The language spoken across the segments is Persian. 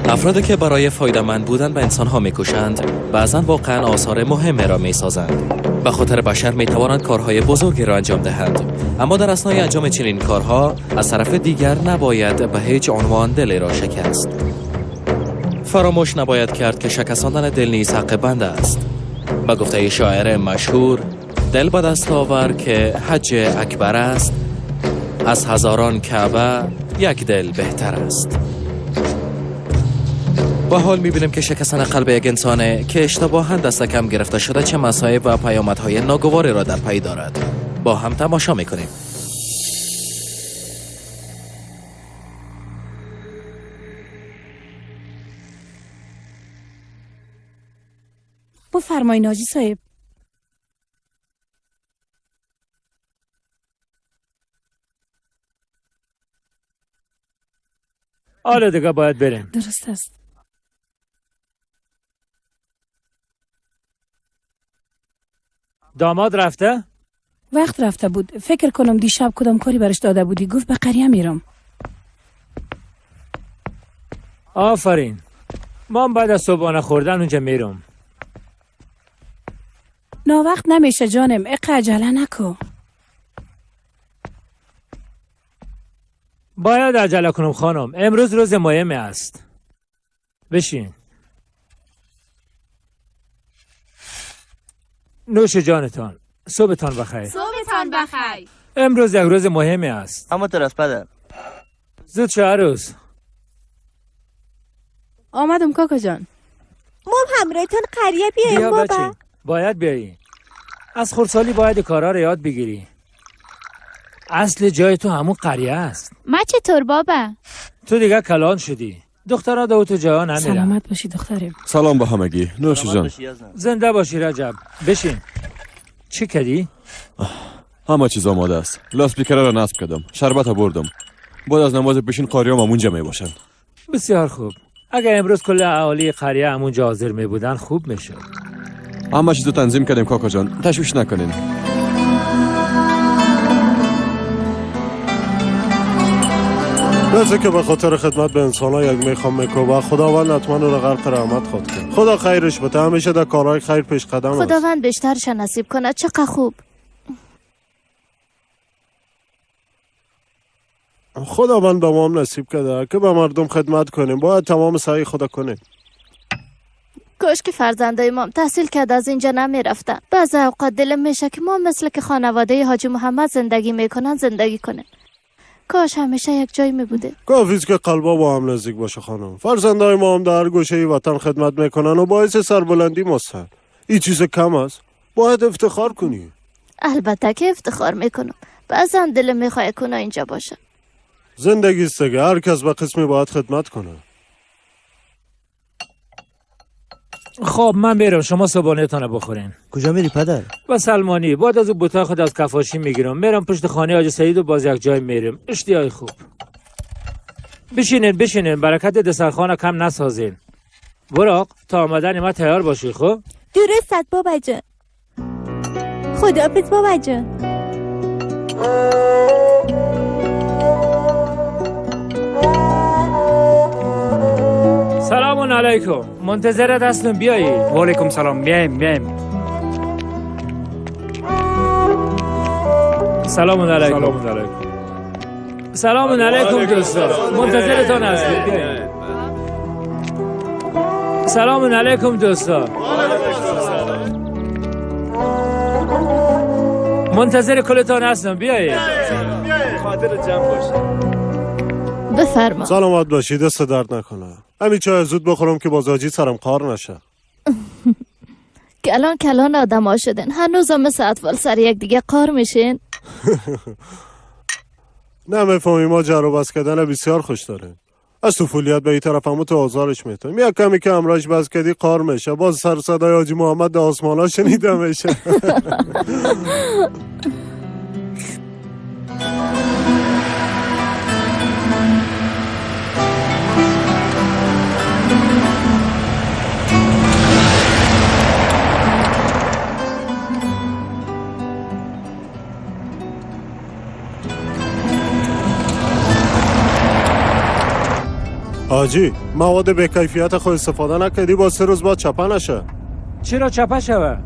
افرادی که برای فایده‌مند بودن به انسان‌ها می‌کوشند، بعضاً واقعاً آثار مهمی را می‌سازند. به خاطر بشر می‌توانند کارهای بزرگی را انجام دهند. اما در اثنای انجام چنین کارها، از طرف دیگر نباید به هیچ عنوان دلی را شکست. فراموش نباید کرد که شکستاندن دل نیز حق بنده است. به گفته شاعر مشهور، دل به دست آور که حج اکبر است، از هزاران کعبه یک دل بهتر است. با حال می‌بینیم که شکستن قلب یک انسان که اشتباهاً دست کم گرفته شده چه مصائب و پیامدهای ناگواری را در پی دارد. با هم تماشا می‌کنیم. بفرمایید حاجی صاحب. حالا دیگه باید بریم. درست است. داماد رفته؟ وقت رفته بود. فکر کنم دیشب کدام کاری برش داده بودی. گفت به قریه میرم. آفرین. من بعد از صبحانه خوردن اونجا میرم. نا وقت نمیشه جانم. اقا عجله نکو. باید عجله کنم خانم. امروز روز مهمی است. بشین. نوش جانتان. صبحتان بخیر. صبحتان بخیر. امروز یک روز مهمی است. اما طرف پدر. زود شو عروس. آمدم کاکا جان. ما همراهتون قریه بیاییم بیا بابا. بچه. باید بیایی. از خردسالی باید کارا رو یاد بگیری. اصل جای تو همون قریه است. ما چطور بابا؟ تو دیگه کلان شدی. دخترها دو تو جاها نمیرن. سلامت باشی دخترم. سلام به همگی. نوش جان. زنده باشی رجب. بشین. چی کردی؟ همه چیز آماده است. لاسپیکرها را نصب کردم. شربت بردم. بعد از نماز پیشین قاریام همونجا می باشن. بسیار خوب. اگر امروز کل اهالی قریه همونجا حاضر می بودن خوب میشد. همه چیزو تنظیم کردیم کاکا جان. تشویش نکنین. نزد که به خاطر خدمت به انسان‌ها یک میخوام میکوبه، خداوند حتما او را غرق رحمت خود کرد. خدا خیرش بده. همیشه در کارهای خیر پیش قدم است. خداوند بیشترش نصیب کنه. چقدر خوب. خداوند به ما هم نصیب کرده که به مردم خدمت کنیم. باید تمام سعی خدا کنیم. کاش که فرزندای ما تحصیل کرد از اینجا نمی رفتن. بعضی اوقات دلم میشه که ما مثل که خانواده حاجی محمد زندگی میکنن زندگی کنه. کاش همیشه یک جای می بوده. کافیست که قلبا با هم نزدیک باشه خانم. فرزندای ما هم در گوشه وطن خدمت میکنن و باعث سربلندی ماستن. این چیز کم است. باید افتخار کنی. البته که افتخار میکنم. بعضا دلم میخواد کنه اینجا باشه. زندگی است دیگه. هر کس به قسمی باید خدمت کنه. خب من میرم. شما صبحانه‌تان بخورین. کجا میری پدر؟ با سلمانی. بعد از اون بوتا خود از کفاشی میگیرم. میرم پشت خانه حاجی سعید و باز یک جای میرم. اشتیای خوب. بشینین. برکت دسترخوان کم نسازین. براق تا آمدن ما تیار باشی. خب درست است بابا جان. خداحافظ بابا جان. سلام علیکم. منتظرت هستم بیایی. و علیکم سلام. بیایم. سلام علیکم. سلام علیکم دوستان. منتظرتان هستم بیایی. سلام علیکم دوستان. منتظر کلتان هستم بیایی. خاطر جمع باشید. بفرما. سلامت باشی. دست درد نکنه. همین چای زود بخورم که بازاجی سرم کار نشه. کلان آدم ها شدن. هنوز هم مثل اطفال سر یک دیگه قار میشین. نمیفهمی ما جر و بس کردن بسیار خوش داریم. از طفولیت به این طرف همو تو آزارش میتونیم. یک کمی که امراش بس کردی قار میشه. باز سر صدای حاجی محمد در آسمان ها شنیده میشه. حاجی مواد به کیفیت خود استفاده نکردی با 3 روز بعد چپه نشه. چرا چپه شوه؟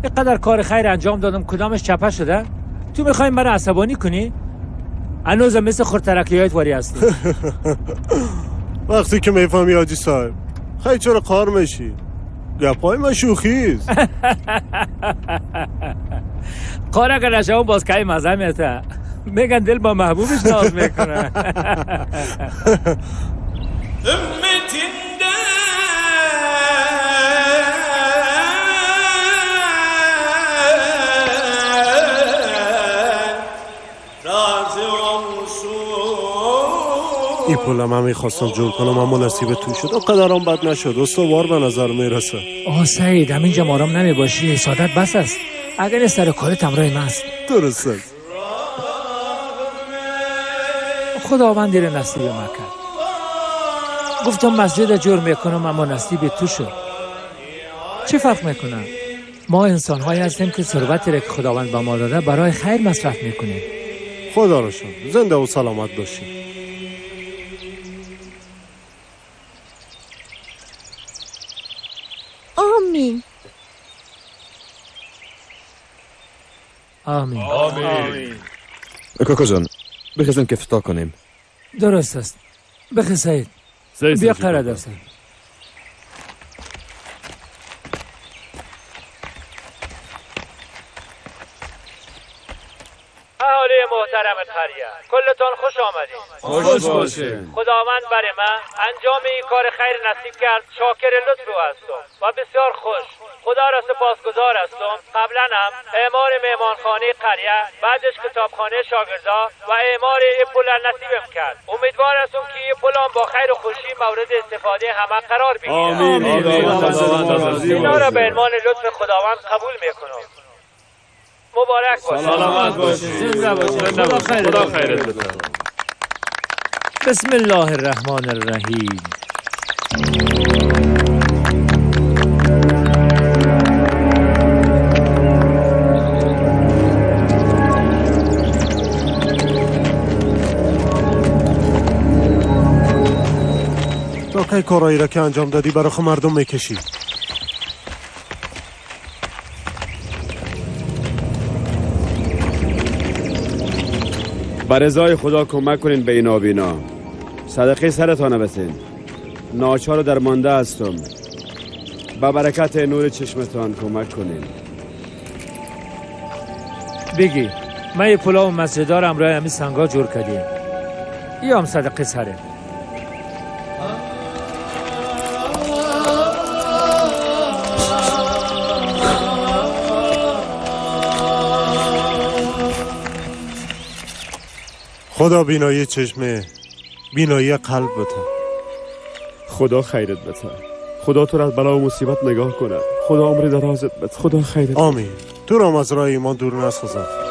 اینقدر کار خیر انجام دادم کدامش چپه شده؟ تو میخوای من عصبانی کنی؟ هنوزم مثل خورترکیایت واری هستی. وقتی که میفهمی حاجی صاحب خیلی چرا کار میشی؟ گپای من شوخیست. کار اگر نشون باز که مزه میته. میگن دل با محبوبش ناز میکنه. این پولم هم میخواستم جور کنم اما نصیب تو شد و قدرم بد نشد. استوار به نظر میرسه. آه سعید همینجا مارام نمیباشی. سعادت بس است. اگر سر کارت همراه من است. درست است. خداوند دیر نصیب ما کرد. گفتم مسجد جور میکنم اما نصیب تو شد. چه فرق میکنه؟ ما انسان هایی هستیم که ثروتی را که خداوند به ما داده برای خیر مصرف میکنیم. خدا رو شکر. زنده و سلامت باشی. آمین. آمین. کاکا جان بخیزم که افطار کنیم. درست است. بخی سعید. بیا قرار درست. اهالی محترم قریه کلتان خوش آمدید. خوش باشه. خداوند برای من انجام این کار خیر نصیب کرد. شاکر لطف او هستم و بسیار خوش. خدا را سپاسگزار هستم. قبلا هم اعمار مهمانخانه قریه، بعدش کتابخانه شاگردا و اعمار این پل نصیبم کرد. امیدوار هستم که این پلان با خیر و خوشی مورد استفاده همه قرار بگیرد. آمین. اینا را به عنوان لطف خداوند قبول میکنم. مبارک باشه. سلامت باشی. زنده باشی. خدا خیرت بده. بسم الله الرحمن الرحیم. تا کی کارایی را که انجام دادی برای مردم میکشی؟ بر رضای خدا کمک کنین به این نابینا. صدقه سرتانه بسین. ناچار و درمانده هستم. با برکت نور چشمتان کمک کنین. بگی من یه پلاو مسجدار امرای همی سنگا جور کردیم. یا هم صدقه سره. خدا بینایی چشمه، بینایی قلب بده. خدا خیرت بده. خدا تو را از بلا و مصیبت نگاه کنه. خدا عمر درازت بده. خدا خیرت بده. آمین. تو را از راه ایمان دور نسازد.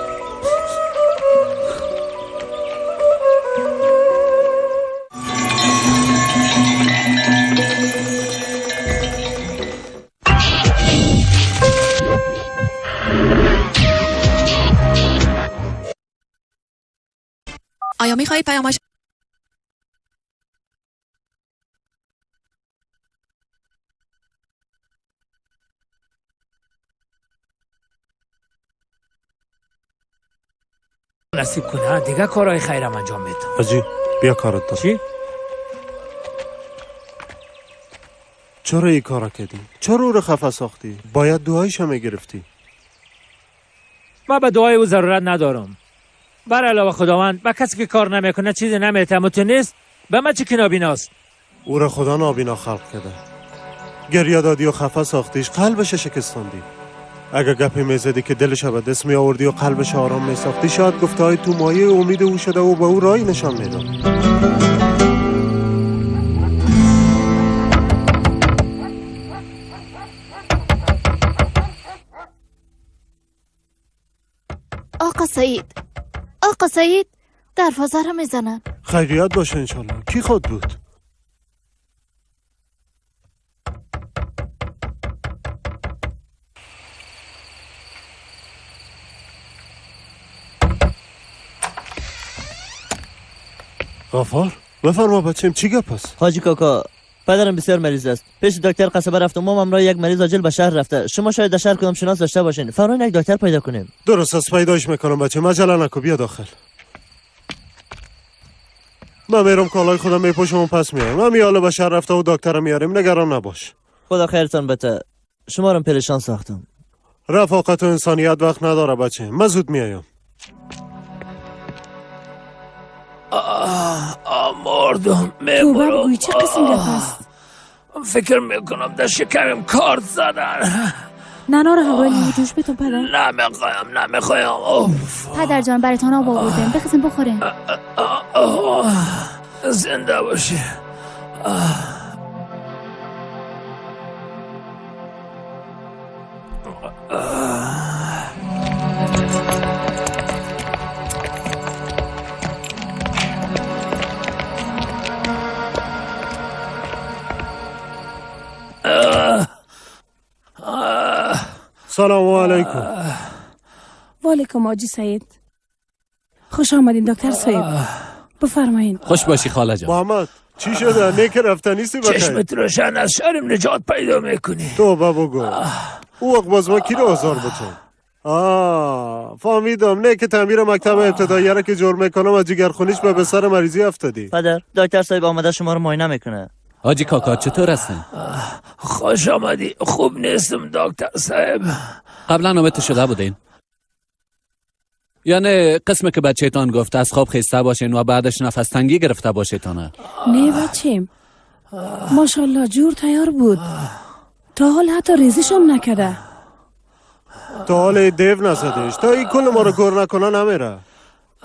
آیا میخواهید پیامش نصیب کنه دیگه کارهای خیرم انجام میدم. حاجی بیا کارت دار. چی؟ چرا این کارا کردی؟ چرا او رو خفه ساختی؟ باید دعایش هم گرفتی. من به دعای او ضرورت ندارم. بر علاوه خداوند به کسی که کار نمیکنه چیزی نمیته متونست به من چه که نابیناست. او را خدا نابینا خلق کرده. گریه دادی و خفه ساختیش قلبش شکستاندی. اگه گپی میزدی که دلش به دست می آوردی و قلبش آرام می ساختی شاید گفته های تو مایه امید او شده و به او رای نشان میداد. آقا سعید دروازه رو میزنن. خیریت باشه انشالله. کی خود بود؟ غفار؟ بفرما بچم چی گپ است؟ حاجی کاکا پدرم بسیار مریض است. پیش دکتر قصبه رفتم. مامم را یک مریض عاجل به شهر رفته. شما شاید در شهر کدام شناس داشته باشین. فوراً یک دکتر پیدا کنیم. درست است پیداش میکنم بچه. عجله نکن بیا داخل. من میرم کالای خودم میپوشم و پس میام. من حالا به شهر رفته و دکتر میاریم نگران نباش. خدا خیرتان بده. شما رو پریشان ساختم. رفاقت و انسانیت وقت نداره بچه. من زود میایم. مردم تو بگوی چه قسم گپ است؟ فکر میکنم در شکمم کارت زدن. نانا رو حوالی جوش بتون پدر. نمیخوایم. پدر جان براتان آب آوردم بخزیم بخوریم. زنده باشی. سلام علیکم. و علیکم آجی سعید. خوش آمدین دکتر صاحب. بفرمایین. خوش باشی خاله جان. محمد چی شده؟ نیک رفته نیستی بخیر؟ چشمت روشن از شرم نجات پیدا میکنی. توبه بگو. او وقت باز ما کی رو آزار بتون؟ فهمیدم. نیک تعمیر مکتب ابتدایی را که جرم میکنم از جگرخونیش به سر مریضی افتادی. پدر دکتر صاحب آمده شما رو معاینه میکنه. حاجی کاکا چطور هستن؟ خوش آمدی. خوب نیستم دکتر صاحب. قبلا نوبت شده بودین؟ یعنی قسمی که بچه‌تان گفت از خواب خسته باشین و بعدش نفس تنگی گرفته باشیتانه؟ نه بچیم ماشاءالله جور تیار بود. تا حال حتی ریزش هم نکده. تا حال دیو نزدش. تا این کل ما رو گور نکنه نمیره.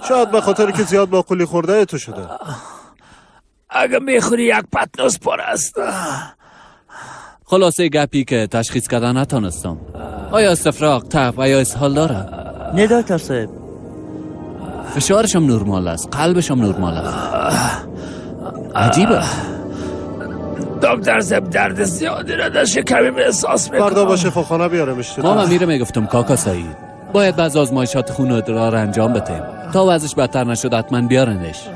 شاید به خاطر که زیاد باقولی خورده تو شده. اگه میخوری یک پتنوس پر است. خلاصه گپی که تشخیص کردن نتانستم. آیا استفراغ، تب و یا اسهال داره؟ نه دکتر صاحب. فشارش هم نرمال است، قلبش هم نرمال است. عجیبه. دکتر صاحب درد زیادی را در شکمم احساس میکنم. فردا با شفاخانه بیارمش. ما میره میگفتم کاکا سعید باید بعض آزمایشات خون و ادرار انجام بدیم تا وضعش بدتر نشد حتما بیارنش.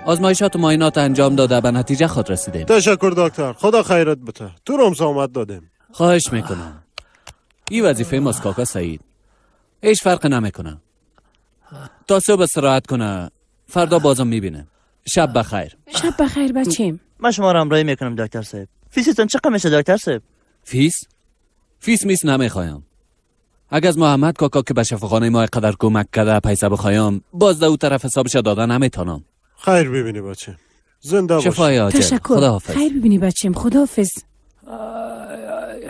آزمایشات و معاینات انجام داده به نتیجه خود رسیدیم. تشکر دکتر. خدا خیرت بده. تو رمز آمد دادیم. خواهش میکنم. این وظیفه ماست کاکا سعید. هیچ فرق نمیکنه. تا صبح استراحت کنه. فردا بازم میبینه. شب بخیر. شب بخیر بچیم. من شما رو همراهی میکنم دکتر صاحب. فیستون چقدر میشه دکتر صاحب؟ فیس میس نمیخوایم. اگه از محمد کاکا که به شفاخانه ما قدر کمک کرده پیسه بخوایم باز در اون طرف حسابش دادن نمیتونم. خیر ببینی بچه. زنده باشی. شفای عاجل. تشکر. خداحافظ. خیر ببینی بچیم. خداحافظ.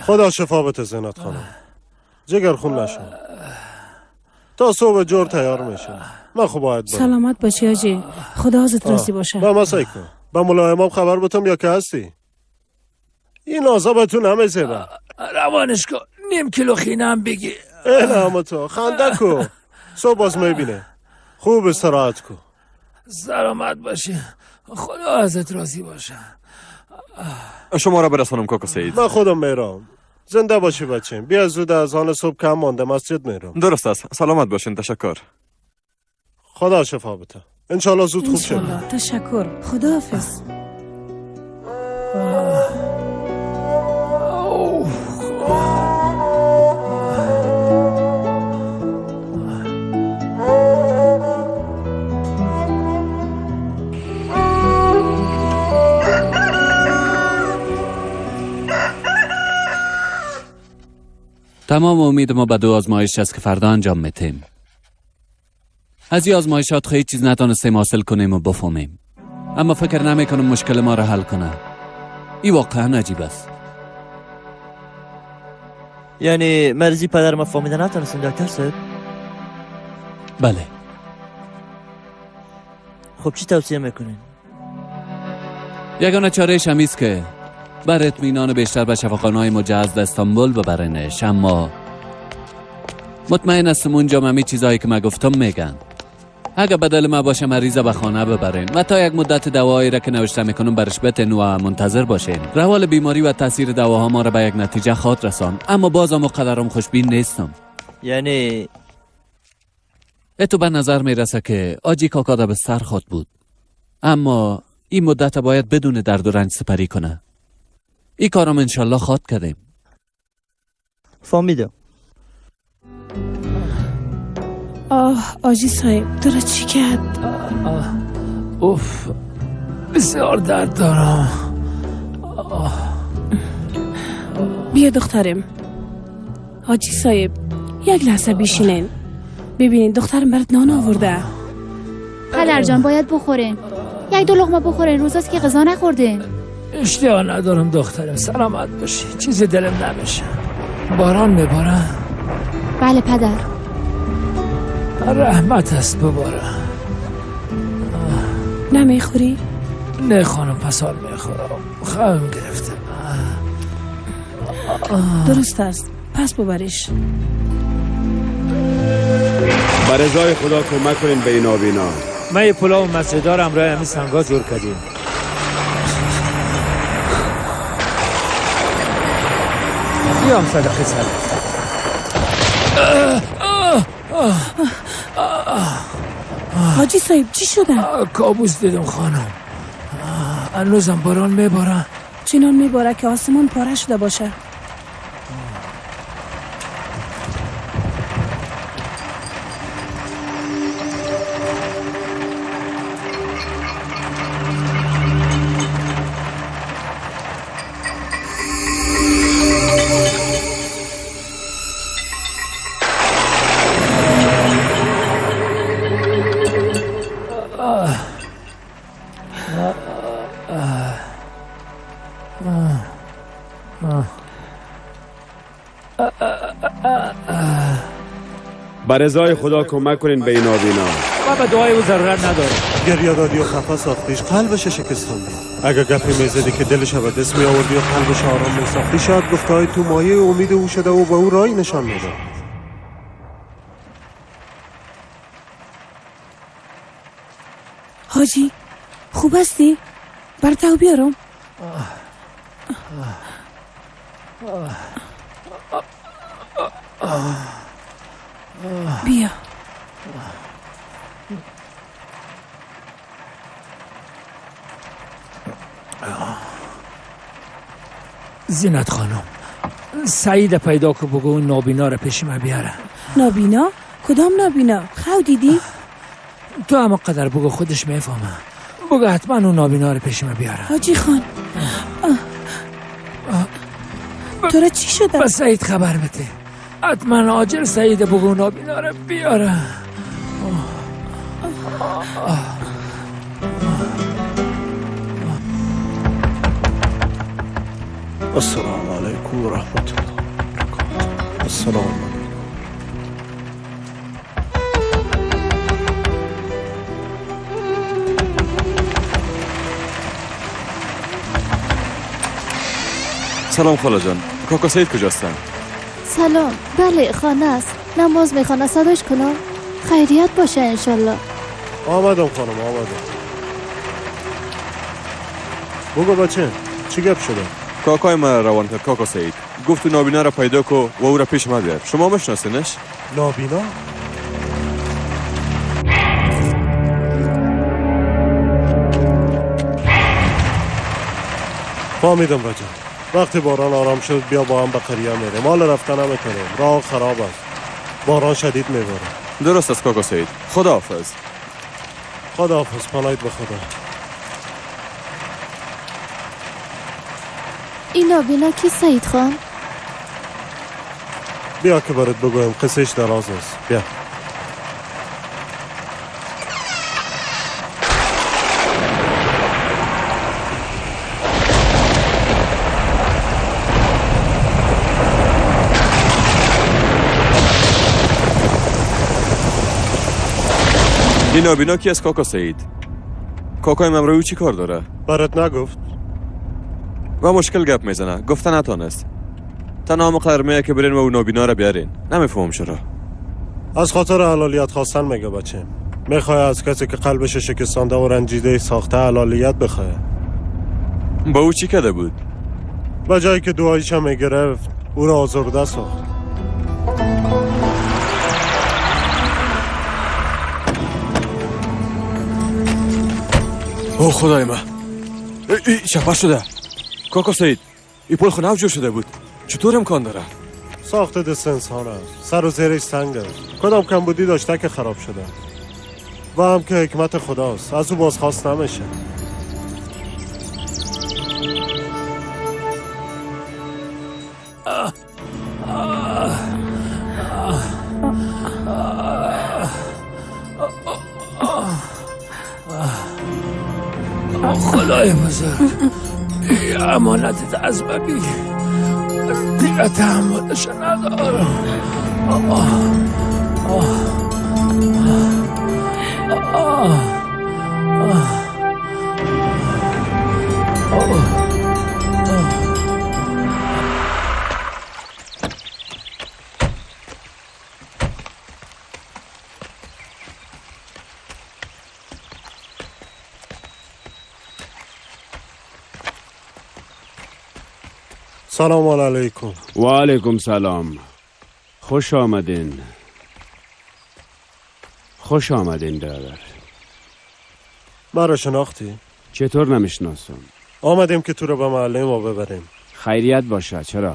خدا شفا بده زینت خانم. جگر خون نشون. تا صبح جور تیار میشه. من خب باید برم. سلامت باشی آجی. خدا حافظت راضی باشه. با مسایی کن. با ملایمام خبر بتم یا که هستی. این آزابتون همه زیبه. روانش کن. 0.5 کیلو خینه هم بگی. نه اما تو خنده کو. صبح باز میبینه. خوب استراحت کو. سلامت باشی. خدا ازت راضی باشه. شما را برسانم کاکا سعید. من خودم میرم. زنده باشی بچه. بیا زود از آن صبح کم مانده مسجد میرم. درست است. سلامت باشین. تشکر. خدا شفا بده. انشالله زود خوب شد. انشالله. تشکر. خدا حافظ. تمام امید ما به 2 آزمایش است که فردا انجام میتیم. از این آزمایشات خیلی چیز نتونستیم حاصل کنیم و بفهمیم. اما فکر نمیکنم مشکل ما را حل کنه. این واقعا عجیب است. یعنی مرضی پدر ما فهمیده نتونستیم دکتر صاحب؟ بله. خب چی توصیه میکنین؟ یگانه چارهش همیست که بر اطمینان بیشتر به شفاخانه‌های مجهز استانبول ببرنش. اما مطمئن هستم اونجا همه چیزایی که من گفتم میگن. اگه بدل ما باشه مریض به خانه ببرین و تا یک مدت دوایی را که نوشته میکنم برش بتین و منتظر باشین. روال بیماری و تاثیر دواها ما را به یک نتیجه خواهد رسان. اما بازم قدرم خوشبین نیستم. یعنی تو به نظر میرسه که آجی کاکا به سر خود بود. اما این مدت باید بدون درد و رنج سپری کنه. این کارم انشالله خواد کردیم. فهمیدم. آجی صاحب تو را چی کرد؟ اوف بسیار درد دارم. بیا دخترم. حاجی صاحب یک لحظه بیشینین. ببینین دخترم برات نان آورده. پدر جان باید بخورین. یک دو لقمه بخورین، روزاست که غذا نخوردین. اشتها ندارم دخترم، سلامت باشی. چیزی دلم نمیشه. باران میباره؟ بله پدر. رحمت است بباره. نمیخوری؟ نه خانم پسال میخورم، خوابم گرفته. درست است، پس ببریش. به رضای خدا کمک کنین به این نابینا. من یه پلاو مسجدار همراه همین سنگا جور کردیم. یا صدقه سر. حاجی صاحب چی شده؟ کابوس دیدم خانم. هنوزم باران میباره. چنان میباره که آسمان پاره شده باشه. به رضای خدا کمک کنین به این نابینا. من به دعای او ضرورت ندارم. گریه‌دادی و خفه ساختیش قلبش شکستاندی. اگه گپی میزدی که دلش به دست می آوردی و قلبش آرام می ساختی، شاید گفتهای تو مایه امید او شده و به او رای نشان میده. حاجی خوب هستی؟ برتاو بیارم. بیا. زینت خانم، سعید پیدا که بگو اون نابینا رو پیش من بیاره. نابینا؟ کدام نابینا؟ خو دیدی؟ تو اما قدر بگو، خودش میفهمه. بگو حتما اون نابینا رو پیش من بیاره. حاجی خان تو را چی شده؟ به سعید خبر بده، حتما عاجل سعید بگو نابینا رو بیاره. السلام علیکم و رحمت الله و برکاته. السلام علیکم. سلام خاله جان، کاکا سعید کجاستن؟ سلام. بله خانه است، نماز میخوانه. صداش کنم؟ خیریت باشه انشالله. آمدم خانم آمدم. بگو بچه چی گپ شده؟ کاکای من روان کرد کاکا سعید. گفت تو نابینا را پیدا کو و او را پیش ما بیار. شما میشناسینش؟ نابینا؟ فهمیدم بچه. وقتی باران آرام شد بیا با هم به قریه میره. مال رفتن نمیکنیم، راه خراب است. باران شدید میباره. درست است کاکا سعید. خداحافظ. خداحافظ. پناهید به خدا. این نابینا کی سعید خان؟ بیا که برات بگویم، قصهش دراز است. بیا. این نابینا کی است کاکا سعید؟ کاکای من روی چی کار داره؟ برات نگفت؟ و مشکل گپ میزنه. گفته نتانست. تنها مقرمه که برین و اون نابینا را بیارین. نمیفهم چرا. از خاطر حلالیت خواستن میگه بچه. میخواه از کسی که قلبش شکستانده و رنجیده ساخته حلالیت بخواه. با او چی کده بود؟ به جایی که دعایش هم میگرفت او را آزرده ساخت. او خدای من، ای شپه شده. کاکا سعید، این پل خونه جور شده بود. چطور امکان داره؟ ساخت دست انسان است. سر و زیرش سنگ است. کدام کمبودی داشته که خراب شده. و هم که حکمت خداست. از او بازخواست نمیشه. خدای بزرگ، این امانتت از ببی دیگه تحملش ندارم. سلام علیکم. و علیکم سلام. خوش آمدین. خوش آمدین برادر. مرا شناختی؟ چطور نمیشناسم؟ آمدیم که تو رو به محله ما ببریم. خیریت باشه. چرا؟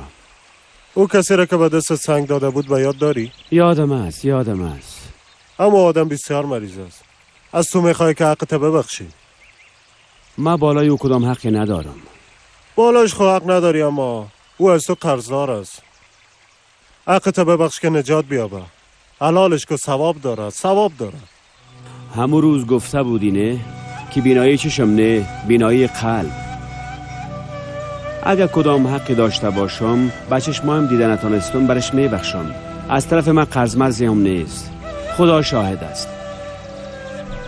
او کسی را که به دست سنگ داده بود به یاد داری؟ یادم است. اما آدم بسیار مریض است. از تو میخوای که حقت ببخشی. ما بالای او کدام حقی ندارم. بالاش خو حق نداری، اما او از تو قرضدار است. حقت ببخش که نجات بیابه. حلالش که ثواب داره. همون روز گفته بودینه که بینایی چشم نه، بینایی قلب. اگر کدام حقی داشته باشم به چشمایم دیده نتانستم برش میبخشم. از طرف من قرض مرزی هم نیست. خدا شاهد است.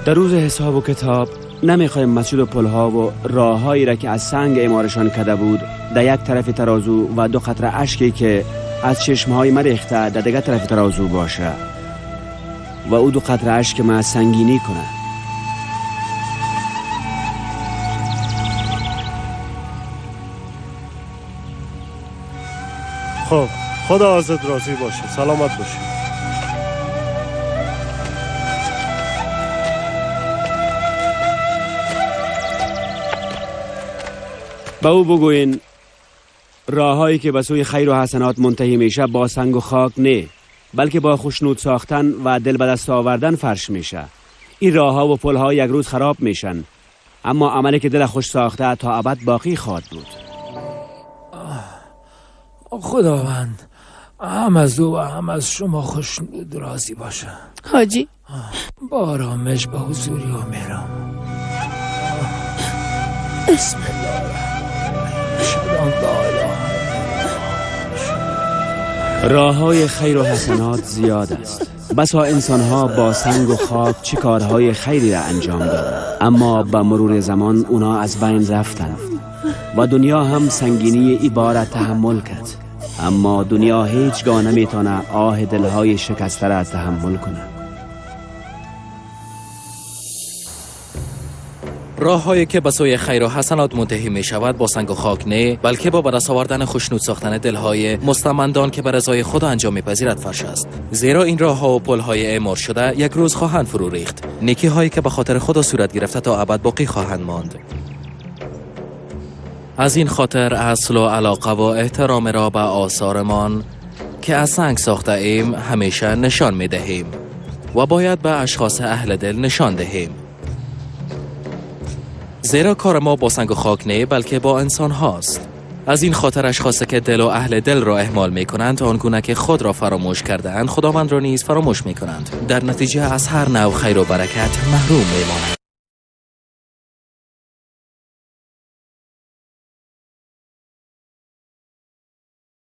در روز حساب و کتاب نمیخوایم مسجد و پلها و راههایی را که از سنگ اعمارشان کرده بود در یک طرف ترازو و 2 قطره اشکی که از چشمهای من ریخته در دیگر طرف ترازو باشه و او 2 قطره اشک من سنگینی کنه. خب خدا ازت راضی باشه. سلامت باشی. به او بگوین راههایی که به سوی خیر و حسنات منتهی میشه با سنگ و خاک نه، بلکه با خشنود ساختن و دل به دست آوردن فرش میشه. این راهها و پلها یک روز خراب میشن، اما عملی که دل خوش ساخته تا ابد باقی خواهد بود. خداوند هم از او و هم از شما خوشنود راضی باشه. حاجی با آرامش به حضوری و میرم. بسم الله الرحمن الرحیم. راههای خیر و حسنات زیاد است. بسا انسانها با سنگ و خاک چه کارهای خیری را انجام دادند، اما با مرور زمان اونا از بین رفتند و دنیا هم سنگینی عبارت تحمل کرد. اما دنیا هیچگاه نمیتونه آه دلهای شکسته را تحمل کنه. راههایی که به سوی خیر و حسنات منتهی می شود با سنگ و خاک نه، بلکه با به دست آوردن خشنود ساختن دلهای مستمندان که به رضای خدا انجام می‌پذیرد فرش است. زیرا این راهها و پل‌های اعمار شده یک روز خواهند فرو ریخت. نیکی هایی که به خاطر خدا صورت گرفته تا ابد باقی خواهند ماند. از این خاطر اصل و علاقه و احترام را به آثارمان که از سنگ ساخته ایم همیشه نشان می دهیم و باید به اشخاص اهل دل نشان دهیم. زیرا کار ما با سنگ و خاک نه، بلکه با انسان هاست. از این خاطر اشخاصی که دل و اهل دل را اهمال می کنند آنگونه که خود را فراموش کرده اند خداوند را نیز فراموش می کنند. در نتیجه از هر نوع خیر و برکت محروم می مانند.